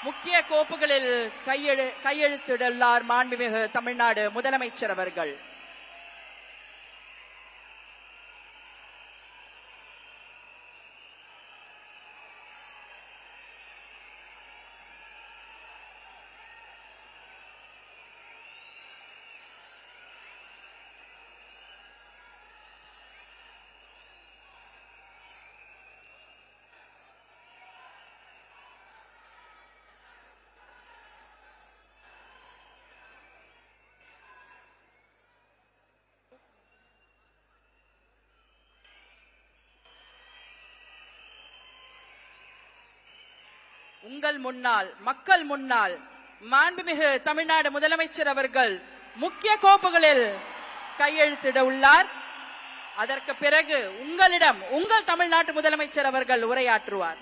முக்கிய கோப்புகளில் கையெழுத்திடுள்ளார் மாண்புமிகு தமிழ்நாடு முதலமைச்சர் அவர்கள். உங்கள் முன்னால், மக்கள் முன்னால் மாண்புமிகு தமிழ்நாடு முதலமைச்சர் அவர்கள் முக்கிய கோப்புகளில் கையெழுத்திட உள்ளார். அதற்கு பிறகு உங்களிடம் உங்கள் தமிழ்நாட்டு முதலமைச்சர் அவர்கள் உரையாற்றுவார்.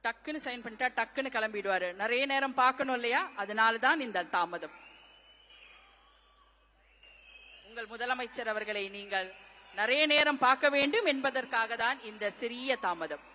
டக்குன்னு சைன் பண்ணிட்டா டக்குன்னு கிளம்பிடுவாரு. நிறைய நேரம் பார்க்கணும் இல்லையா, அதனாலதான் இந்த தாமதம். உங்கள் முதலமைச்சர் அவர்களை நீங்கள் நிறைய நேரம் பார்க்க வேண்டும் என்பதற்காக தான் இந்த சிறிய தாமதம்.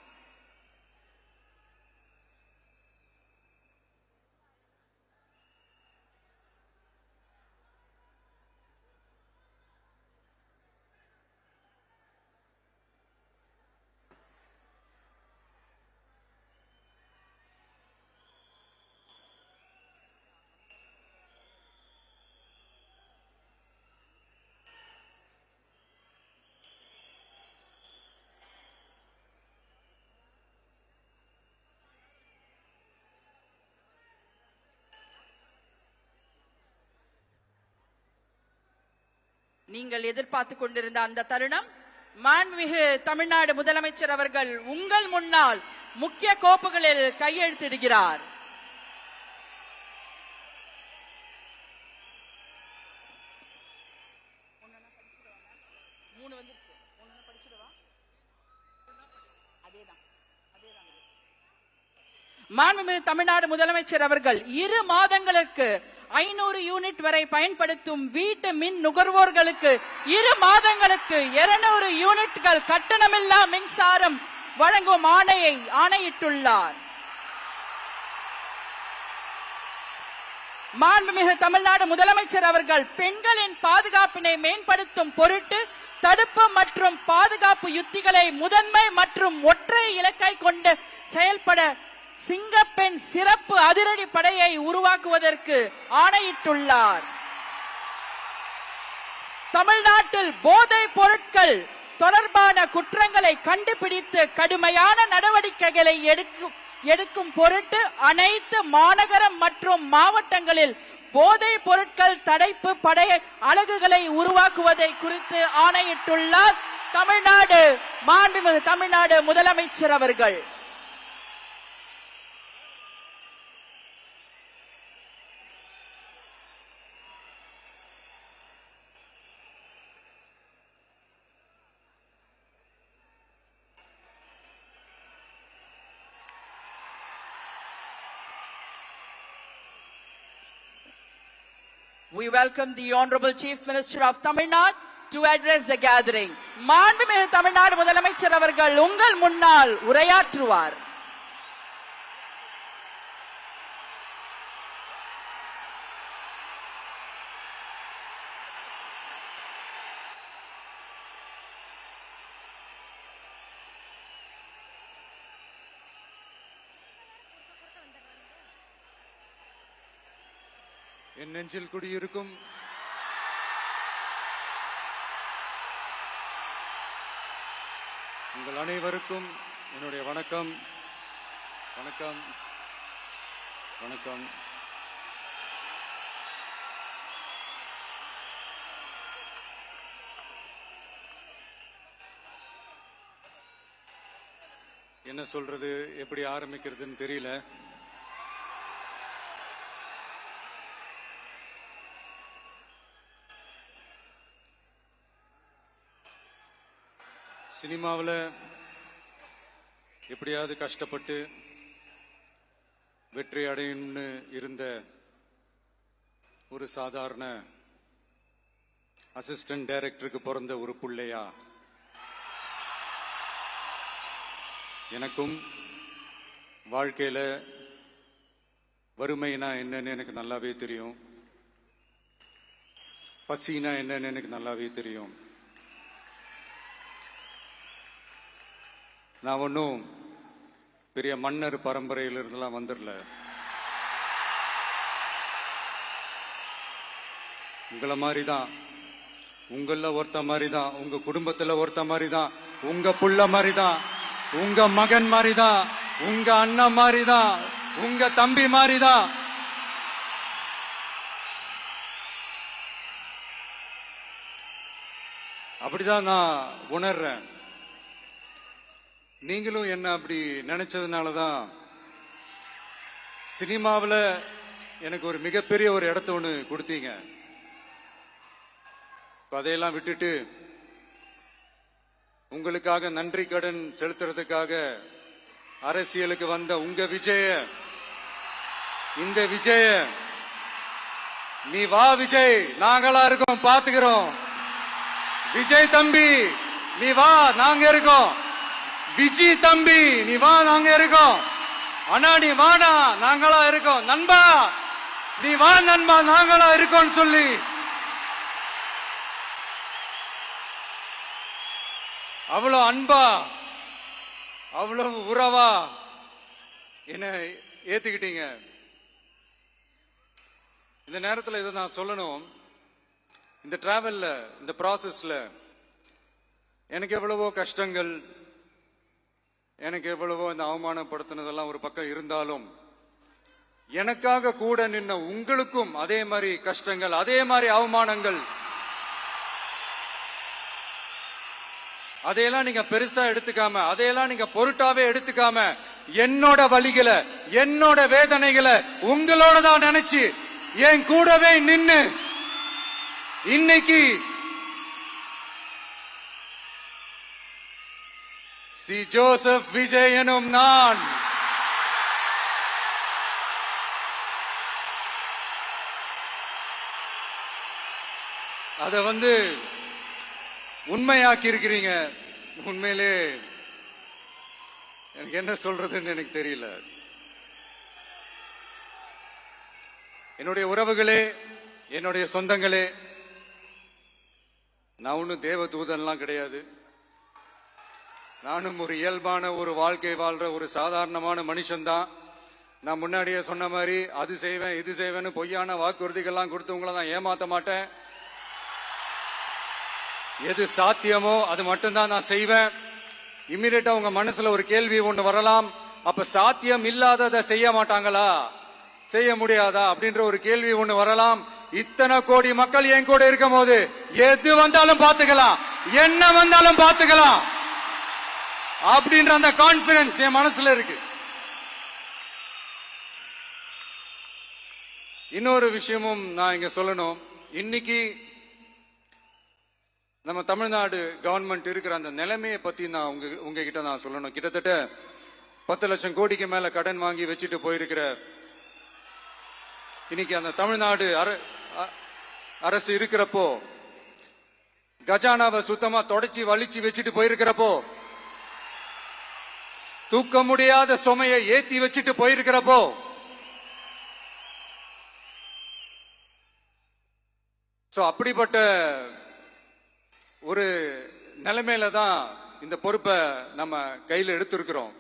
நீங்கள் எதிர்பார்த்து கொண்டிருந்த அந்த தருணம், மாண்புமிகு தமிழ்நாடு முதலமைச்சர் அவர்கள் உங்கள் முன்னால் முக்கிய கோப்புகளில் கையெழுத்திடுகிறார். மாண்புமிகு தமிழ்நாடு முதலமைச்சர் அவர்கள் 2 மாதங்களுக்கு 500 யூனிட் வரை பயன்படுத்தும் வீட்டு மின் நுகர்வோர்களுக்கு 2 மாதங்களுக்கு 200 யூனிட்கள் கட்டணமில்லா மின்சாரம் வழங்கும் ஆணையிட்டுள்ளார். மாண்புமிகு தமிழ்நாடு முதலமைச்சர் அவர்கள் பெண்களின் பாதுகாப்பினை மேம்படுத்தும் பொருட்டு தடுப்பு மற்றும் பாதுகாப்பு யுத்திகளை முதன்மை மற்றும் ஒற்றை இலக்கை கொண்டு செயல்பட சிங்கப்பெண் சிறப்பு அதிரடி படையை உருவாக்குவதற்கு ஆணையிட்டுள்ளார். தமிழ்நாட்டில் போதைப் பொருட்கள் தொடர்பான குற்றங்களை கண்டுபிடித்து கடுமையான நடவடிக்கைகளை எடுக்கும் பொருட்டு அனைத்து மாநகரம் மற்றும் மாவட்டங்களில் போதைப் பொருட்கள் தடுப்பு படை அலகுகளை உருவாக்குவதை குறித்து ஆணையிட்டுள்ளார் மாண்புமிகு தமிழ்நாடு முதலமைச்சர் அவர்கள். We welcome the Honorable Chief Minister of Tamil Nadu to address the gathering. மாண்புமிகு தமிழ்நாடு முதலமைச்சர் அவர்கள் உங்கள் முன்னால் உரையாற்றுவார். என் நெஞ்சில் குடியிருக்கும் உங்கள் அனைவருக்கும் என்னுடைய வணக்கம். வணக்கம் வணக்கம். என்ன சொல்றது, எப்படி ஆரம்பிக்கிறதுன்னு தெரியல. சினிமாவில் எப்படியாவது கஷ்டப்பட்டு வெற்றி அடையணும்னு இருந்த ஒரு சாதாரண அசிஸ்டன்ட் டைரக்டருக்கு பிறந்த ஒரு புள்ளையா எனக்கும் வாழ்க்கையில வறுமைனா என்னன்னு எனக்கு நல்லாவே தெரியும், பசினா என்னன்னு எனக்கு நல்லாவே தெரியும். நான் ஒன்றும் பெரிய மன்னர் பரம்பரையிலிருந்தெல்லாம் வந்துடல. உங்களை மாதிரி தான், உங்கள ஒருத்த மாதிரி தான், உங்க குடும்பத்துல ஒருத்த மாதிரி தான், உங்க புள்ள மாதிரி தான், உங்க மகன் மாதிரி தான், உங்க அண்ணன் மாதிரி தான், உங்க தம்பி மாதிரி தான். அப்படிதான் நான் உணர்றேன். நீங்களும் என்ன அப்படி நினைச்சதுனாலதான் சினிமாவில் எனக்கு ஒரு மிகப்பெரிய ஒரு இடத்த ஒண்ணு கொடுத்தீங்க. அதையெல்லாம் விட்டுட்டு உங்களுக்காக நன்றி கடன் செலுத்துறதுக்காக அரசியலுக்கு வந்த உங்க விஜய, இந்த விஜய, நீ வா விஜய், நாங்களா இருக்கோம், பாத்துக்கிறோம். விஜய் தம்பி நீ வா, நாங்க இருக்கோம். விஜி தம்பி நீ வா, நாங்க இருக்கோம். அண்ணா நீ வாடா, நாங்களா இருக்கோம். நண்பா நீ வா நண்பா, நாங்களா இருக்கோம் சொல்லி அவ்வளவு அன்பா, அவ்வளவு உறவா என்ன ஏத்துக்கிட்டீங்க. இந்த நேரத்தில் இதை நான் சொல்லணும். இந்த டிராவல்ல, இந்த ப்ராசஸ்ல எனக்கு எவ்வளவோ கஷ்டங்கள், எனக்கு எவ்வளவோ இந்த அவமானப்படுத்தினதெல்லாம் ஒரு பக்கம் இருந்தாலும், எனக்காக கூட நின்ன உங்களுக்கும் அதே மாதிரி கஷ்டங்கள், அதே மாதிரி அவமானங்கள், அதையெல்லாம் நீங்க பெருசா எடுத்துக்காம, அதையெல்லாம் நீங்க பொருட்டாவே எடுத்துக்காம, என்னோட வலிகளை, என்னோட வேதனைகளை உங்களோட தான் நினைச்சு என் கூடவே நின்னு இன்னைக்கு சி ஜோசப் விஜய் எனும் நான் அத உண்மையாக்கி இருக்கிறீங்க. உண்மையிலே எனக்கு என்ன சொல்றதுன்னு எனக்கு தெரியல. என்னுடைய உறவுகளே, என்னுடைய சொந்தங்களே, நான் ஒன்னும் தேவ தூதன்லாம் கிடையாது. நானும் ஒரு இயல்பான ஒரு வாழ்க்கை வாழ்ற ஒரு சாதாரணமான மனுஷன்தான். நான் முன்னாடியே சொன்ன மாதிரி அது செய்வேன் இது செய்வேன்னு பொய்யான வாக்குறுதிகள்லாம் கொடுத்தவங்கள நான் ஏமாத்த மாட்டேன். எது சாத்தியமோ அது மட்டும்தான் நான் செய்வேன். இம்மிடியட்டா உங்க மனசுல ஒரு கேள்வி ஒண்ணு வரலாம், அப்ப சாத்தியம் இல்லாததை செய்ய மாட்டாங்களா, செய்ய முடியாதா அப்படின்ற ஒரு கேள்வி ஒண்ணு வரலாம். இத்தனை கோடி மக்கள் என் கூட இருக்கும் போது எது வந்தாலும் பாத்துக்கலாம், என்ன வந்தாலும் பாத்துக்கலாம் அப்படின்ற அந்த கான்பிடன்ஸ் என் மனசுல இருக்கு. இன்னொரு விஷயமும் நான் இங்க சொல்லணும். இன்னைக்கு நம்ம தமிழ்நாடு கவர்மெண்ட் இருக்கிற அந்த நிலைமையை பத்தி நான் உங்ககிட்ட நான் சொல்லணும். கிட்டத்தட்ட 10 லட்சம் கோடிக்கு மேல கடன் வாங்கி வச்சுட்டு போயிருக்கிற இன்னைக்கு அந்த தமிழ்நாடு அரசு இருக்கிறப்போ, கஜானாவை சுத்தமா தொடச்சி வலிச்சு வச்சுட்டு போயிருக்கிறப்போ, தூக்க முடியாத சுமையை ஏத்தி வச்சுட்டு போயிருக்கிறப்போ, அப்படிப்பட்ட ஒரு நிலைமையில தான் இந்த பொறுப்பை நம்ம கையில் எடுத்திருக்கிறோம்.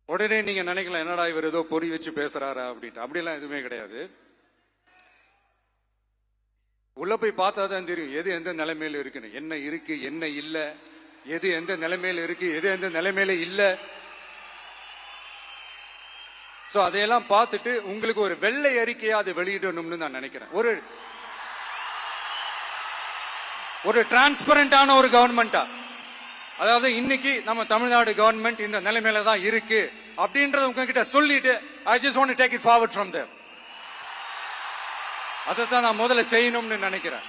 உடனே நீங்க நினைக்கலாம், என்னடா இவர் ஏதோ பொறி வச்சு பேசுறாரா அப்படின்ட்டு. அப்படிலாம் எதுவுமே கிடையாது. உள்ள போய் பார்த்தா தான் தெரியும் எது எந்த நிலைமையில இருக்குன்னு, என்ன இருக்கு என்ன இல்ல, எது எந்த நிலைமையில இருக்கு எது எந்த நிலைமையில இல்ல. சோ அதையெல்லாம் பார்த்துட்டு உங்களுக்கு ஒரு வெள்ளை அறிக்கையா அதை வெளியிடணும்னு நான் நினைக்கிறேன். ஒரு டிரான்ஸ்பரண்டான ஒரு கவர்மெண்டா, அதாவது இன்னைக்கு நம்ம தமிழ்நாடு கவர்மெண்ட் இந்த நிலைமையில தான் இருக்கு அப்படின்றத உங்ககிட்ட சொல்லிட்டு I just want to take it forward from there. அதைத்தான் நான் முதல்ல செய்யணும்னு நினைக்கிறேன்.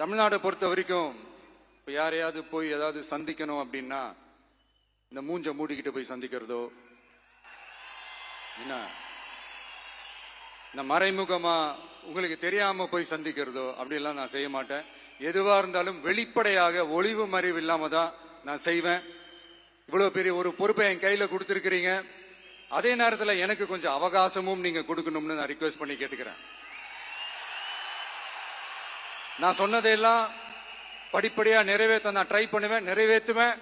தமிழ்நாடை பொறுத்த வரைக்கும் இப்ப யாரையாவது போய் ஏதாவது சந்திக்கணும் அப்படின்னா இந்த மூஞ்ச மூடிக்கிட்டு போய் சந்திக்கிறதோ, என்ன இந்த மறைமுகமா உங்களுக்கு தெரியாம போய் சந்திக்கிறதோ அப்படியெல்லாம் நான் செய்ய மாட்டேன். எதுவா இருந்தாலும் வெளிப்படையாக ஒளிவு மறைவு இல்லாம தான் நான் செய்வேன். இவ்வளவு பெரிய ஒரு பொறுப்பை என் கையில கொடுத்திருக்கிறீங்க. அதே நேரத்தில் எனக்கு கொஞ்சம் அவகாசமும் நீங்க கொடுக்கணும்னு நான் ரிக்வெஸ்ட் பண்ணி கேட்டுக்கிறேன். நான் சொன்னதையெல்லாம் படிப்படியா நிறைவேற்ற நான் ட்ரை பண்ணுவேன், நிறைவேற்றுவேன்.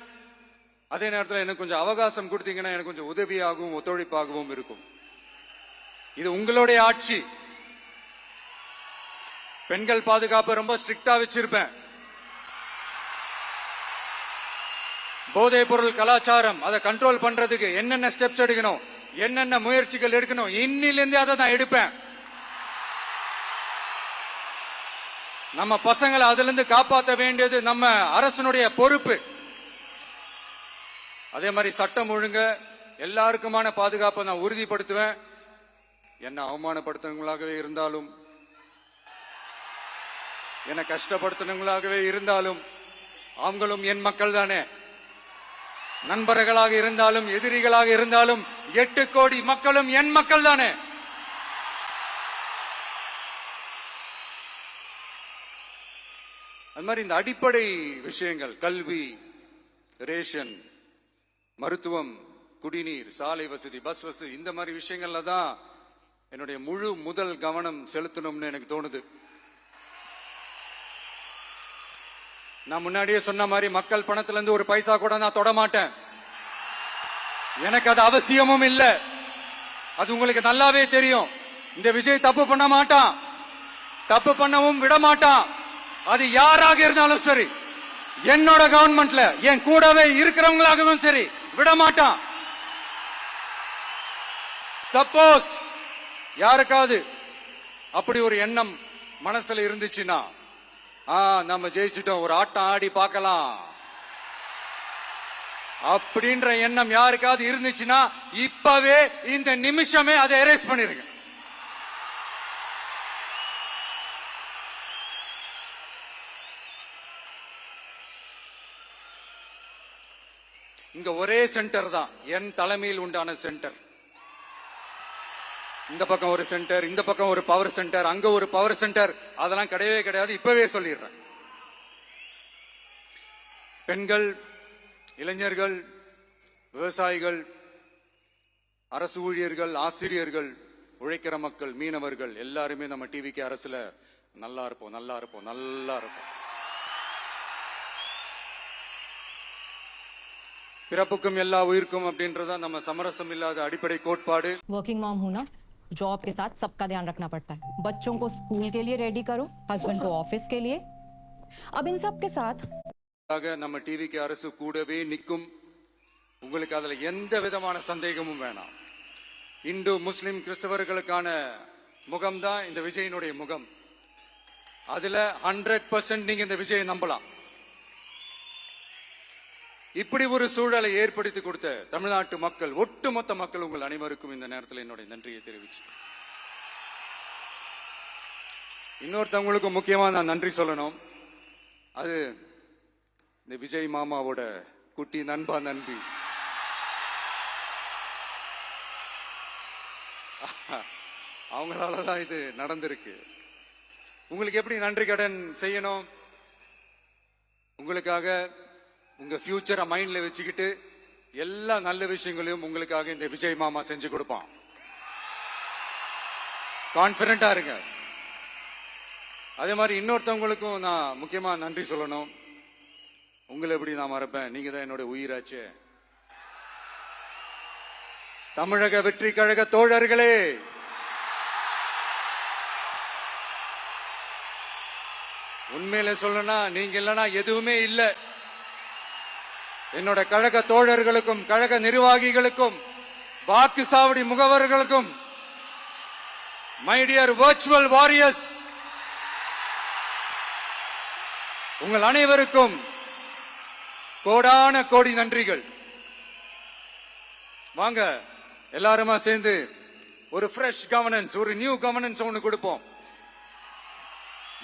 அதே நேரத்தில் எனக்கு கொஞ்சம் அவகாசம் கொடுத்தீங்கன்னா எனக்கு கொஞ்சம் உதவியாகவும் ஒத்துழைப்பாகவும் இருக்கும். இது உங்களுடைய ஆட்சி. பெண்கள் பாதுகாப்பை ரொம்ப ஸ்ட்ரிக்டா வச்சிருப்பேன். போதைப் பொருள் கலாச்சாரம் அதை கண்ட்ரோல் பண்றதுக்கு என்னென்ன ஸ்டெப்ஸ் எடுக்கணும், என்னென்ன முயற்சிகள் எடுக்கணும், இன்னிலிருந்து அதை நான் எடுப்பேன். நம்ம பசங்களை அதுல இருந்து காப்பாற்ற வேண்டியது நம்ம அரசனுடைய பொறுப்பு. அதே மாதிரி சட்டம் ஒழுங்கு எல்லாருக்குமான பாதுகாப்பை நான் உறுதிப்படுத்துவேன். என்ன அவமானப்படுத்துறவங்களாகவே இருந்தாலும், என்ன கஷ்டப்படுத்துறவங்களாகவே இருந்தாலும் அவங்களும் என் மக்கள் தானே. நண்பர்களாக இருந்தாலும் எதிரிகளாக இருந்தாலும் 8 கோடி மக்களும் என் மக்கள் தானே. அது மாதிரி இந்த அடிப்படை விஷயங்கள், கல்வி, ரேஷன், மருத்துவம், குடிநீர், சாலை வசதி, பஸ் வசதி, இந்த மாதிரி விஷயங்கள்ல தான் என்னுடைய முழு முதல் கவனம் செலுத்தணும்னு எனக்கு தோணுது. நான் முன்னாடியே சொன்ன மாதிரி மக்கள் பணத்துல இருந்து ஒரு பைசா கூட நான் தொட மாட்டேன். எனக்கு அது அவசியமும் இல்ல. அது உங்களுக்கு நல்லாவே தெரியும். இந்த விஜய் தப்பு பண்ண மாட்டான், தப்பு பண்ணவும் விட மாட்டான். அது யாராக இருந்தாலும் சரி, என்னோட கவர்மெண்ட்ல என் கூடவே இருக்கிறவங்களாகவும் சரி, விட மாட்டான். சப்போஸ் யாருக்காவது அப்படி ஒரு எண்ணம் மனசுல இருந்துச்சுன்னா, நம்ம ஜெயிச்சிட்டோம், ஒரு ஆட்டம் ஆடி பார்க்கலாம் அப்படின்ற எண்ணம் யாருக்காவது இருந்துச்சுன்னா இப்பவே இந்த நிமிஷமே அதை எரேஸ் பண்ணிருங்க. இங்க ஒரே சென்டர் தான், என் தலைமையில் உண்டான சென்டர். இந்த பக்கம் ஒரு சென்டர், இந்த பக்கம் ஒரு பவர் சென்டர், அங்க ஒரு பவர் சென்டர், அதெல்லாம் கிடையவே கிடையாது. இப்பவே சொல்லிடுறேன். பெண்கள், இளைஞர்கள், விவசாயிகள், அரசு ஊழியர்கள், ஆசிரியர்கள், உழைக்கிற மக்கள், மீனவர்கள் எல்லாருமே நம்ம டிவிக்கு அரசுல நல்லா இருப்போம், நல்லா இருப்போம், நல்லா இருப்போம். பிறப்புக்கும் எல்லா உயிருக்கும் அப்படின்றத நம்ம சமரசம் இல்லாத அடிப்படை கோட்பாடு. वर्किंग मॉम हूं ना, जॉब के साथ सबका ध्यान रखना पड़ता है. बच्चों को स्कूल के लिए रेडी करो, हस्बैंड को ऑफिस के लिए. अब इन सब के साथ நம்ம டிவிக்கு அரசு கூடவே நிற்கும். உங்களுக்கு அதுல எந்த விதமான சந்தேகமும் வேணாம். இந்து முஸ்லிம் கிறிஸ்தவர்களுக்கான முகம்தான் இந்த விஜயனுடைய முகம். அதுல 100% நீங்க இந்த விஜயை நம்பலாம். இப்படி ஒரு சூழலை ஏற்படுத்தி கொடுத்த தமிழ்நாட்டு மக்கள், ஒட்டுமொத்த மக்கள், உங்கள் அனைவருக்கும் இந்த நேரத்தில் என்னுடைய நன்றியை தெரிவிச்சு, இன்னொருத்தவங்களுக்கு முக்கியமா நான் நன்றி சொல்லணும். அது இந்த விஜய் மாமாவோட குட்டி நண்பா நண்பி. அவங்களாலதான் இது நடந்திருக்கு. உங்களுக்கு எப்படி நன்றி கடன் செய்யணும்? உங்களுக்காக உங்க ஃபியூச்சரை மைண்ட்ல வச்சுக்கிட்டு எல்லா நல்ல விஷயங்களையும் உங்களுக்காக இந்த விஜய் மாமா செஞ்சு கொடுப்பான். கான்பிடண்டா இருங்க. அதே மாதிரி இன்னொருத்தவங்களுக்கும் நான் முக்கியமா நன்றி சொல்லணும். உங்களை எப்படி நான் மறப்பேன்? நீங்க தான் என்னோட உயிராச்சு. தமிழக வெற்றி கழக தோழர்களே, உண்மையில சொல்லணும்னா நீங்க இல்லைன்னா எதுவுமே இல்லை. என்னோட கழக தோழர்களுக்கும், கழக நிர்வாகிகளுக்கும், வாக்கு சாவடி முகவர்களுக்கும், மை டியர் வர்ச்சுவல் வாரியர்ஸ், உங்கள் அனைவருக்கும் கோடான கோடி நன்றிகள். வாங்க எல்லாருமா சேர்ந்து ஒரு ஃப்ரெஷ் கவர்னன்ஸ், ஒரு நியூ கவர்னன்ஸ் ஒன்று கொடுப்போம்.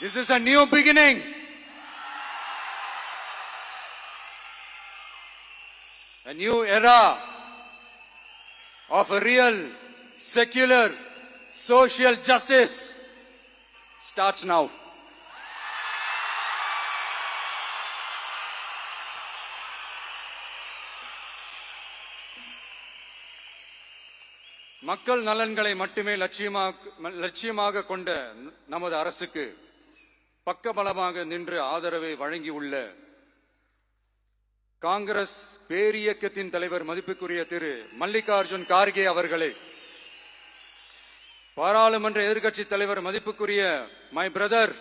This is a new beginning. A new era of a real, secular, social justice starts now. மக்கள் நலன்களை மட்டுமே லட்சியமாக கொண்ட நமது அரசுக்கு பக்கபலமாக நின்று ஆதரவை வழங்கியுள்ள காங்கிரஸ் பேரியக்கத்தின் தலைவர் மதிப்புக்குரிய திரு மல்லிகார்ஜுன் கார்கே அவர்களே, பாராளுமன்ற எதிர்க்கட்சி தலைவர் மதிப்புக்குரிய மை பிரதர்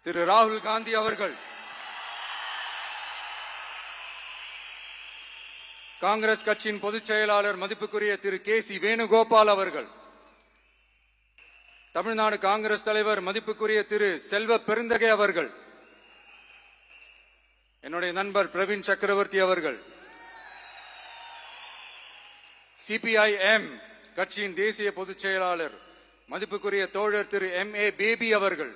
திரு ராகுல் காந்தி அவர்கள், காங்கிரஸ் கட்சியின் பொதுச் செயலாளர் மதிப்புக்குரிய திரு கே.சி. வேணுகோபால் அவர்கள், தமிழ்நாடு காங்கிரஸ் தலைவர் மதிப்புக்குரிய திரு செல்வ பெருந்தகை அவர்கள், என்னுடைய நண்பர் பிரவீன் சக்கரவர்த்தி அவர்கள், சிபிஐஎம் கட்சியின் தேசிய பொதுச் செயலாளர் மதிப்புக்குரிய தோழர் திரு M.A. பேபி அவர்கள்,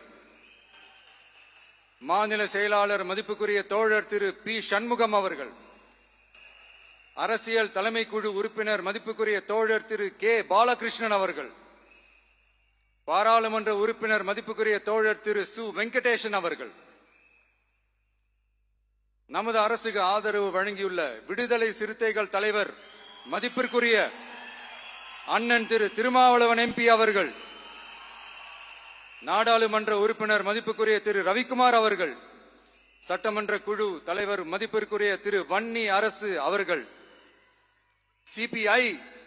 மாநில செயலாளர் மதிப்புக்குரிய தோழர் திரு பி. சண்முகம் அவர்கள், அரசியல் தலைமை குழு உறுப்பினர் மதிப்புக்குரிய தோழர் திரு கே. பாலகிருஷ்ணன் அவர்கள், பாராளுமன்ற உறுப்பினர் மதிப்புக்குரிய தோழர் திரு சு. வெங்கடேசன் அவர்கள், நமது அரசுக்கு ஆதரவு வழங்கியுள்ள விடுதலை சிறுத்தைகள் தலைவர் மதிப்பிற்குரிய அண்ணன் திரு திருமாவளவன் MP அவர்கள், நாடாளுமன்ற உறுப்பினர் மதிப்புக்குரிய திரு ரவிக்குமார் அவர்கள், சட்டமன்ற குழு தலைவர் மதிப்பிற்குரிய திரு வன்னி அரசு அவர்கள், சிபிஐ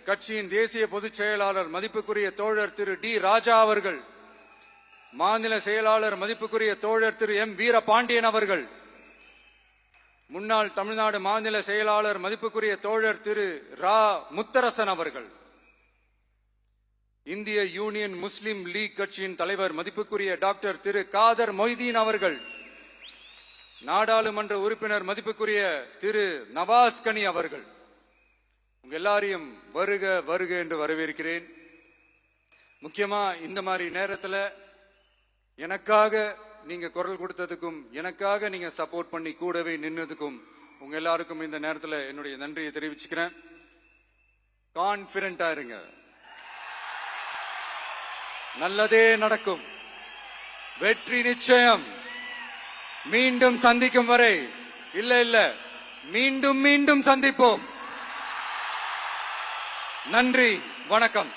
கட்சியின் தேசிய பொதுச் செயலாளர் மதிப்புக்குரிய தோழர் திரு டி. ராஜா அவர்கள், மாநில செயலாளர் மதிப்புக்குரிய தோழர் திரு M. வீரபாண்டியன் அவர்கள், முன்னாள் தமிழ்நாடு மாநில செயலாளர் மதிப்புக்குரிய தோழர் திரு ரா. முத்தரசன் அவர்கள், இந்திய யூனியன் முஸ்லிம் லீக் கட்சியின் தலைவர் மதிப்புக்குரிய டாக்டர் திரு காதர் மொய்தீன் அவர்கள், நாடாளுமன்ற உறுப்பினர் மதிப்புக்குரிய திரு நவாஸ் கனி அவர்கள், உங்க எல்லாரையும் வருக வருக என்று வரவேற்கிறேன். முக்கியமா இந்த மாதிரி நேரத்துல எனக்காக நீங்க குரல் கொடுத்ததுக்கும், எனக்காக நீங்க சப்போர்ட் பண்ணி கூடவே நின்னதுக்கும் உங்க எல்லாருக்கும் இந்த நேரத்துல என்னுடைய நன்றியை தெரிவிச்சுக்கிறேன். கான்பிடண்டா இருங்க, நல்லதே நடக்கும், வெற்றி நிச்சயம். மீண்டும் சந்திக்கும் வரை இல்ல மீண்டும் மீண்டும் சந்திப்போம். நன்றி, வணக்கம்.